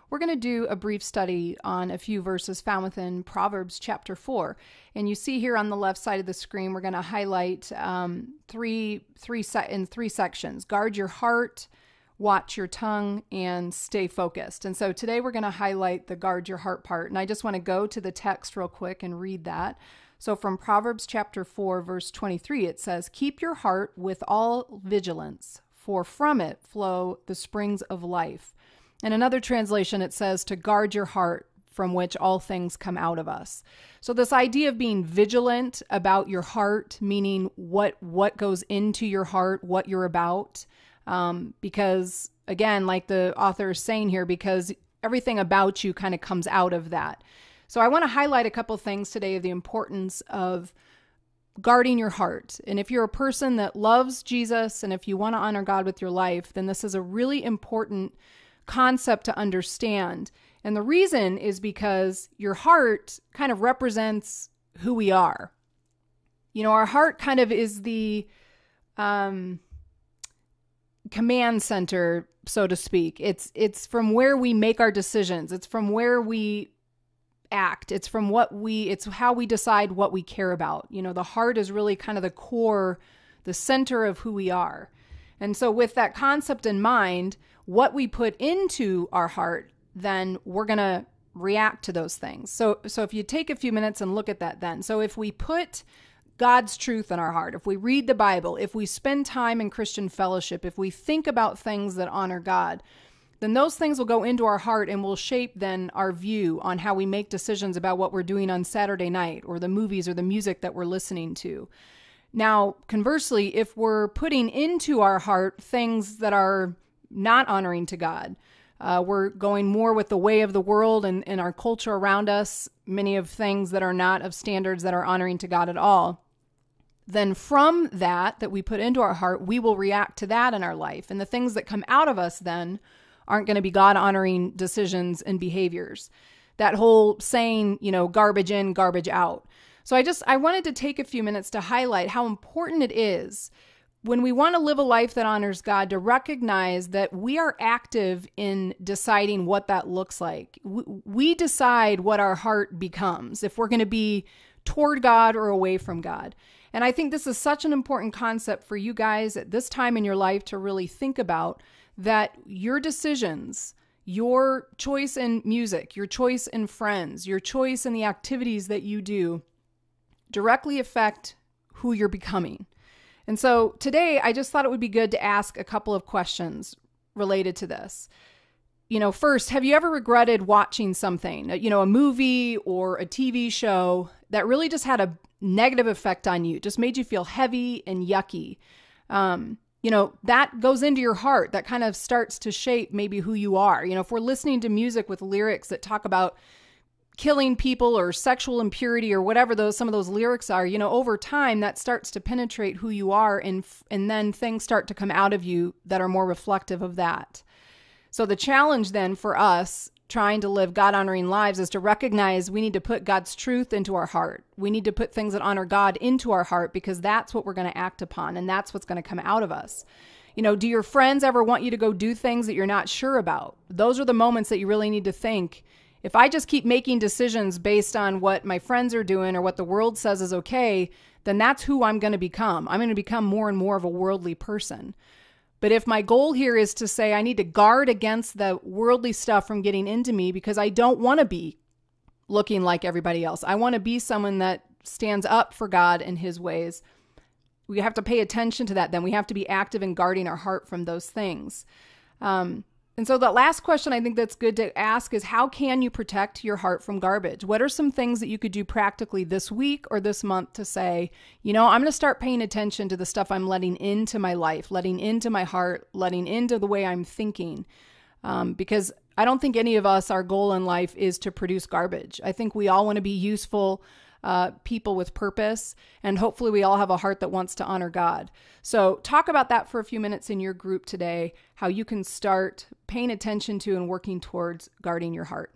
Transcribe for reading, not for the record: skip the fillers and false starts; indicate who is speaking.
Speaker 1: we're going to do a brief study on a few verses found within Proverbs chapter 4. And you see here on the left side of the screen, we're going to highlight three sections: guard your heart, watch your tongue, and stay focused. And so today we're going to highlight the guard your heart part. And I just want to go to the text real quick and read that. So from Proverbs chapter 4, verse 23, it says, "Keep your heart with all vigilance, for from it flow the springs of life." In another translation, it says to guard your heart, from which all things come out of us. So this idea of being vigilant about your heart, meaning what goes into your heart, what you're about, because again, like the author is saying here, because everything about you kind of comes out of that. So I want to highlight a couple things today of the importance of guarding your heart. And if you're a person that loves Jesus and if you want to honor God with your life, then this is a really important concept to understand. And the reason is because your heart kind of represents who we are. You know, our heart kind of is the command center, so to speak. It's from where we make our decisions. It's from where we act. It's how we decide what we care about. You know, the heart is really kind of the core, the center of who we are. And so with that concept in mind, what we put into our heart, then we're going to react to those things. So if you take a few minutes and look at that then. So if we put God's truth in our heart, if we read the Bible, if we spend time in Christian fellowship, if we think about things that honor God, then those things will go into our heart and will shape then our view on how we make decisions about what we're doing on Saturday night or the movies or the music that we're listening to. Now, conversely, if we're putting into our heart things that are not honoring to God, we're going more with the way of the world and our culture around us, many of things that are not of standards that are honoring to God at all, then from that we put into our heart, we will react to that in our life. And the things that come out of us then aren't going to be God-honoring decisions and behaviors. That whole saying, you know, garbage in, garbage out. So I wanted to take a few minutes to highlight how important it is when we want to live a life that honors God to recognize that we are active in deciding what that looks like. We decide what our heart becomes, if we're going to be toward God or away from God. And I think this is such an important concept for you guys at this time in your life to really think about, that your decisions, your choice in music, your choice in friends, your choice in the activities that you do directly affect who you're becoming. And so today, I just thought it would be good to ask a couple of questions related to this. You know, first, have you ever regretted watching something, you know, a movie or a TV show that really just had a negative effect on you, just made you feel heavy and yucky? You know, that goes into your heart. That kind of starts to shape maybe who you are. You know, if we're listening to music with lyrics that talk about killing people or sexual impurity or whatever some of those lyrics are, you know, over time that starts to penetrate who you are, and then things start to come out of you that are more reflective of that. So the challenge then for us trying to live God-honoring lives is to recognize we need to put God's truth into our heart. We need to put things that honor God into our heart, because that's what we're going to act upon, and that's what's going to come out of us. You know, do your friends ever want you to go do things that you're not sure about? Those are the moments that you really need to think, if I just keep making decisions based on what my friends are doing or what the world says is okay, then that's who I'm going to become. I'm going to become more and more of a worldly person. But if my goal here is to say I need to guard against the worldly stuff from getting into me, because I don't want to be looking like everybody else. I want to be someone that stands up for God and his ways. We have to pay attention to that. Then we have to be active in guarding our heart from those things. And so the last question I think that's good to ask is, how can you protect your heart from garbage? What are some things that you could do practically this week or this month to say, you know, I'm going to start paying attention to the stuff I'm letting into my life, letting into my heart, letting into the way I'm thinking. Because I don't think any of us, our goal in life is to produce garbage. I think we all want to be useful people with purpose, and hopefully we all have a heart that wants to honor God. So talk about that for a few minutes in your group today, how you can start paying attention to and working towards guarding your heart.